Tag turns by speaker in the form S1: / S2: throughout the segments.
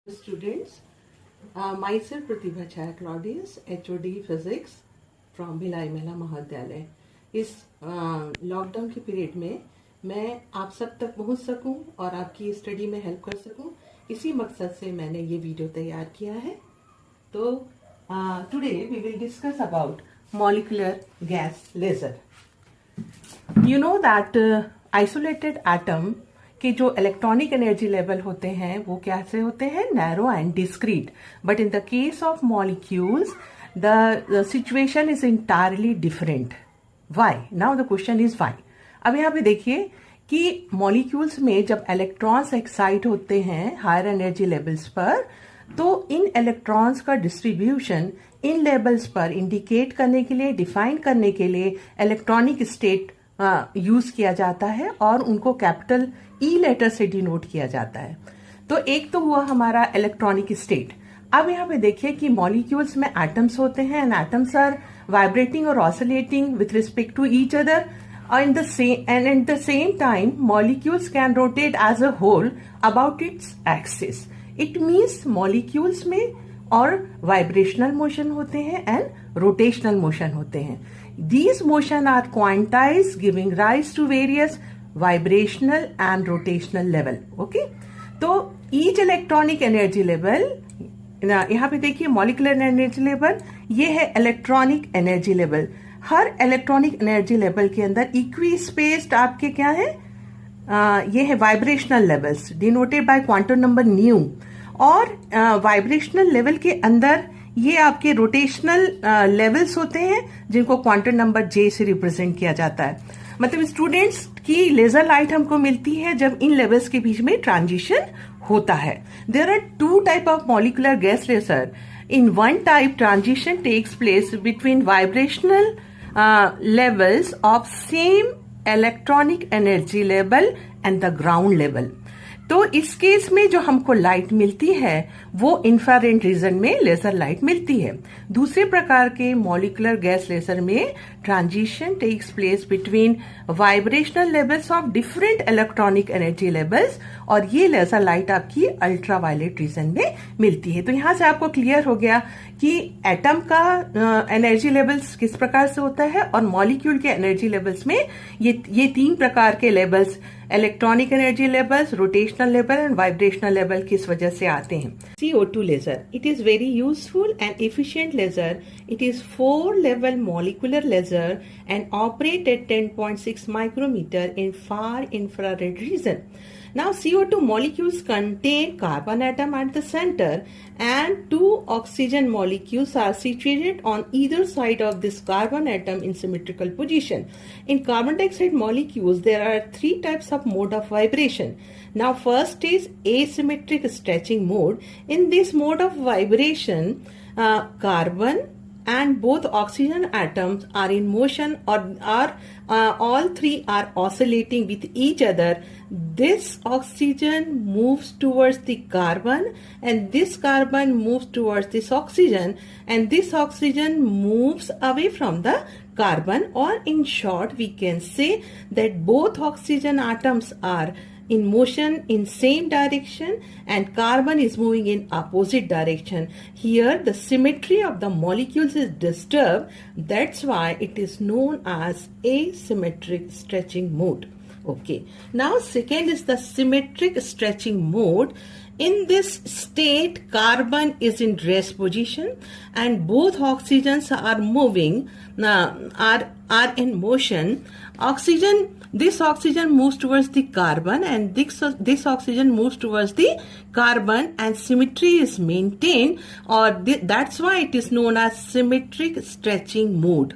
S1: Students, myself Pratibha Chaya Claudius, HOD Physics from Bhilai मेला महाविद्यालय। इस lockdown के पीरियड में मैं आप सब तक पहुंच सकूं और आपकी स्टडी में हेल्प कर सकूं, इसी मकसद से मैंने ये वीडियो तैयार किया है। तो today we will discuss about molecular gas laser. You know that isolated atom कि जो इलेक्ट्रॉनिक एनर्जी लेवल होते हैं वो कैसे होते हैं, narrow and discrete. But in the case of molecules the situation is entirely different. Why? Now the question is why. अब यहाँ पे देखिए कि मॉलिक्यूल्स में जब इलेक्ट्रॉन्स एक्साइट होते हैं हायर एनर्जी लेवल्स पर, तो इन इलेक्ट्रॉन्स का डिस्ट्रीब्यूशन इन लेवल्स पर इंडिकेट करने के लिए, डिफाइन करने के लिए इलेक्ट्रॉनिक स्टेट यूज किया जाता है और उनको कैपिटल ई लेटर से डिनोट किया जाता है। तो एक तो हुआ हमारा इलेक्ट्रॉनिक स्टेट। अब यहाँ पे देखिए कि मॉलिक्यूल्स में एटम्स होते हैं एंड एटम्स आर वाइब्रेटिंग और oscillating with respect to each other and at the same time molecules can rotate as a whole about its axis. It means molecules में और vibrational motion होते हैं and rotational motion होते हैं. These motion are quantized giving rise to various vibrational and rotational level. Okay? तो each electronic energy level, यहाँ पे देखिए molecular energy level, ये है electronic energy level. हर इलेक्ट्रॉनिक एनर्जी लेवल के अंदर इक्वी स्पेस्ड आपके क्या है, ये है vibrational levels denoted by quantum number new. और वाइब्रेशनल लेवल के अंदर ये आपके रोटेशनल लेवल्स होते हैं जिनको क्वांटम नंबर जे से रिप्रेजेंट किया जाता है। मतलब स्टूडेंट्स की लेजर लाइट हमको मिलती है जब इन लेवल्स के बीच में ट्रांजिशन होता है। There are two type of molecular gas laser. In one type, transition takes place between vibrational levels of same electronic energy level and the ground level. तो इस केस में जो हमको लाइट मिलती है वो इंफ्रारेड रीजन में लेजर लाइट मिलती है। दूसरे प्रकार के मॉलिक्यूलर गैस लेजर में transition takes place between vibrational levels of different electronic energy levels, और ये लेजर लाइट आपकी अल्ट्रावायलेट रीजन में मिलती है। तो यहां से आपको क्लियर हो गया कि एटम का एनर्जी लेवल्स किस प्रकार से होता है और मॉलिक्यूल के एनर्जी लेवल्स में ये तीन प्रकार के levels, electronic energy levels, rotational level and vibrational level किस वजह से आते हैं। CO2 laser, it is very useful and efficient laser. It is 4-level molecular laser and operate at 10.6 micrometer in far infrared region. Now CO2 molecules contain carbon atom at the center and 2 oxygen molecules are situated on either side of this carbon atom in symmetrical position. In carbon dioxide molecules there are 3 types of mode of vibration. Now first is asymmetric stretching mode. In this mode of vibration, carbon and both oxygen atoms are in motion or all three are oscillating with each other. This oxygen moves towards the carbon and this carbon moves towards this oxygen and this oxygen moves away from the carbon, or in short we can say that both oxygen atoms are in motion in same direction and carbon is moving in opposite direction. Here the symmetry of the molecules is disturbed. That's why it is known as asymmetric stretching mode. Okay. Now second is the symmetric stretching mode. In this state, carbon is in rest position and both oxygens are moving, are in motion. This oxygen moves towards the carbon and this oxygen moves towards the carbon and symmetry is maintained, or that's why it is known as symmetric stretching mode.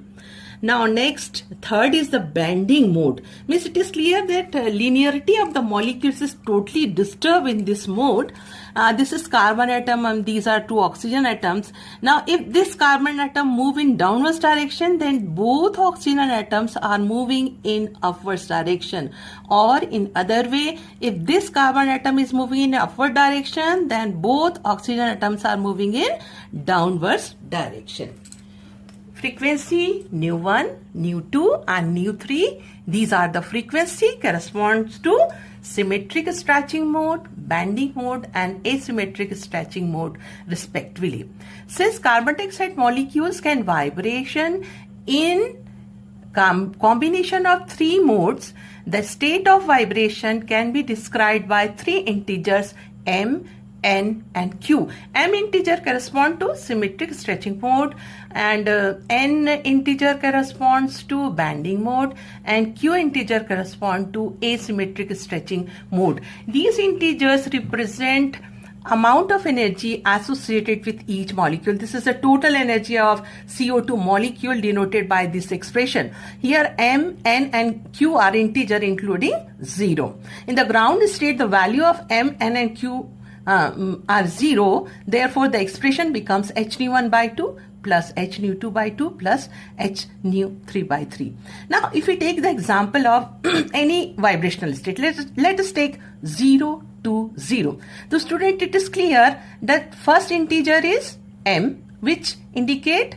S1: Now next, third is the bending mode. Means it is clear that linearity of the molecules is totally disturbed in this mode. This is carbon atom and these are 2 oxygen atoms. Now if this carbon atom move in downwards direction, then both oxygen atoms are moving in upwards direction. Or in other way, if this carbon atom is moving in upward direction, then both oxygen atoms are moving in downwards direction. Frequency nu1, nu2 and nu3. These are the frequency corresponds to symmetric stretching mode, bending mode, and asymmetric stretching mode respectively. Since carbon dioxide molecules can vibration in combination of three modes, the state of vibration can be described by three integers m, n and q. M integer correspond to symmetric stretching mode, and n integer corresponds to bending mode, and q integer correspond to asymmetric stretching mode. These integers represent amount of energy associated with each molecule. This is the total energy of CO2 molecule denoted by this expression. Here m, n and q are integer including 0. In the ground state, the value of m, n and q are 0. Therefore, the expression becomes h nu 1 by 2 plus h nu 2 by 2 plus h nu 3 by 3. Now, if we take the example of any vibrational state, let us take 0 to 0. The student, it is clear that first integer is m, which indicate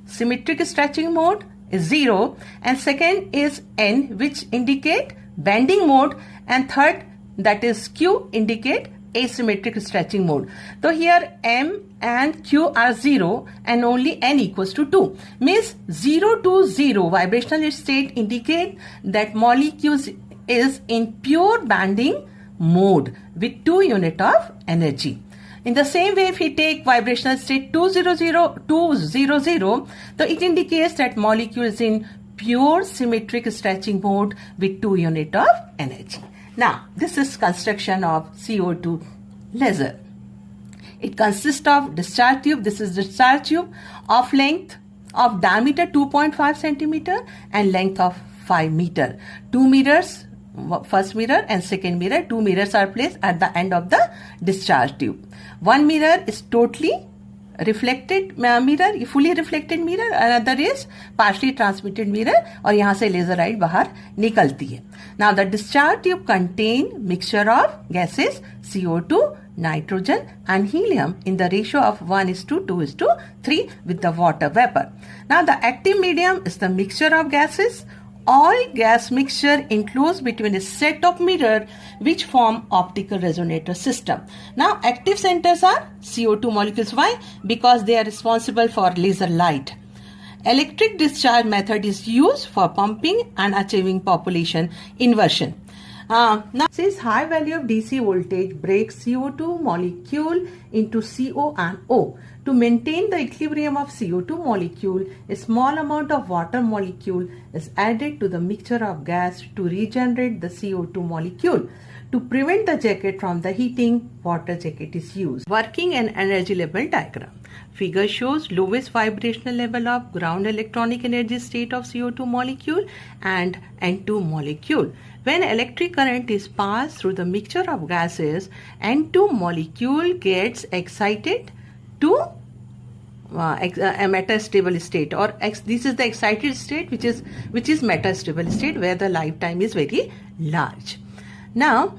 S1: symmetric stretching mode is 0, and second is n, which indicate bending mode, and third, that is q, indicate asymmetric stretching mode. So here m and q are 0 and only n equals to 2. Means 0 to 0 vibrational state indicate that molecules is in pure bending mode with 2 unit of energy. In the same way, if we take vibrational state 200, so it indicates that molecule is in pure symmetric stretching mode with 2 unit of energy. Now, this is construction of CO2 laser. It consists of discharge tube. This is discharge tube of length of diameter 2.5 centimeter and length of 5 meter. 2 meters, first mirror and second mirror. 2 mirrors are placed at the end of the discharge tube. One mirror is totally reflected mirror, fully reflected mirror. Another is partially transmitted mirror, और यहाँ से laser light बाहर निकलती है. Now the discharge tube contain mixture of gases CO2, nitrogen and helium in the ratio of 1:2:3 with the water vapor. Now the active medium is the mixture of gases. All gas mixture enclosed between a set of mirror which form optical resonator system. Now active centers are CO2 molecules. Why? Because they are responsible for laser light. Electric discharge method is used for pumping and achieving population inversion. Now, since high value of DC voltage breaks CO2 molecule into CO and O, to maintain the equilibrium of CO2 molecule, a small amount of water molecule is added to the mixture of gas to regenerate the CO2 molecule. To prevent the jacket from the heating, water jacket is used. Working and energy level diagram. Figure shows lowest vibrational level of ground electronic energy state of CO2 molecule and N2 molecule. When electric current is passed through the mixture of gases, N2 molecule gets excited to a metastable state, or this is the excited state which is metastable state where the lifetime is very large. Now,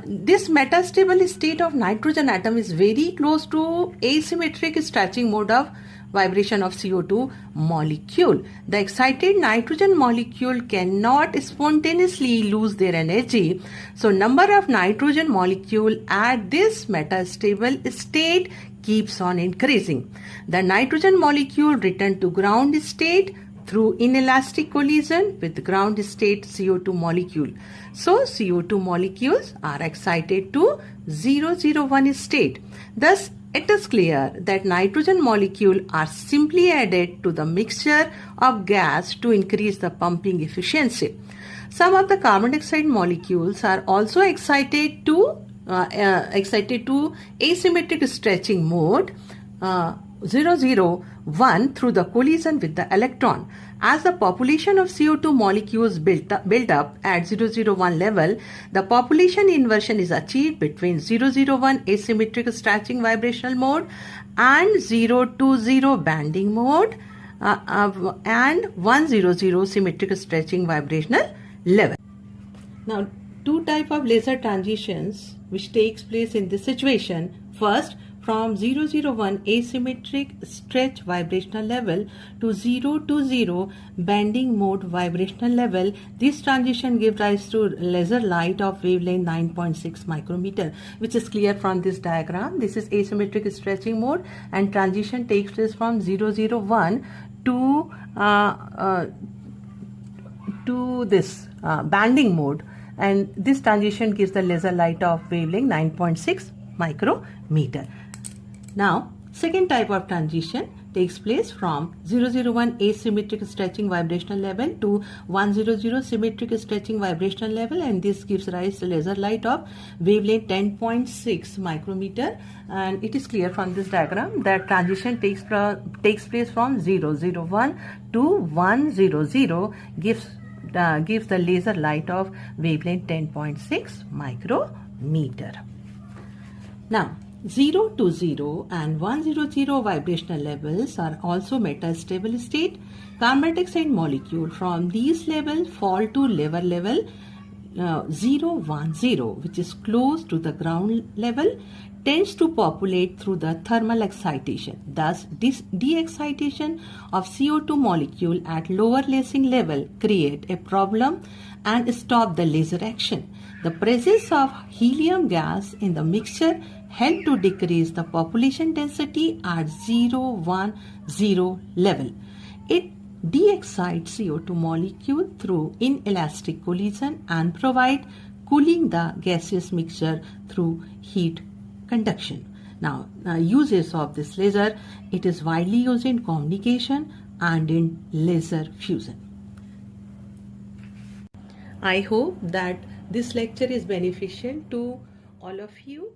S1: this metastable state of nitrogen atom is very close to asymmetric stretching mode of vibration of CO2 molecule. The excited nitrogen molecule cannot spontaneously lose their energy. So number of nitrogen molecule at this metastable state keeps on increasing. The nitrogen molecule return to ground state through inelastic collision with ground state CO2 molecule. So CO2 molecules are excited to 001 state. Thus, it is clear that nitrogen molecule are simply added to the mixture of gas to increase the pumping efficiency. Some of the carbon dioxide molecules are also excited to asymmetric stretching mode 001 through the collision with the electron. As the population of CO2 molecules build up at 001 level, the population inversion is achieved between 001 asymmetric stretching vibrational mode and 020 banding mode and 100 symmetric stretching vibrational level. Now, two type of laser transitions which takes place in this situation. First, from 001 asymmetric stretch vibrational level to 020 bending mode vibrational level. This transition gives rise to laser light of wavelength 9.6 micrometer, which is clear from this diagram. This is asymmetric stretching mode, and transition takes place from 001 to this banding mode, and this transition gives the laser light of wavelength 9.6 micrometer. Now, second type of transition takes place from 001 asymmetric stretching vibrational level to 100 symmetric stretching vibrational level, and this gives rise to laser light of wavelength 10.6 micrometer, and it is clear from this diagram that transition takes place from 001 to 100 gives the laser light of wavelength 10.6 micrometer. Now, 020 and 100 vibrational levels are also metastable state. Carbon dioxide molecule from these levels fall to lower level 010, which is close to the ground level, tends to populate through the thermal excitation. Thus, this de-excitation of CO2 molecule at lower lacing level create a problem and stop the laser action. The presence of helium gas in the mixture help to decrease the population density at 010 level. It de-excites CO2 molecule through inelastic collision and provide cooling the gaseous mixture through heat conduction. Now, uses of this laser, it is widely used in communication and in laser fusion. I hope that this lecture is beneficial to all of you.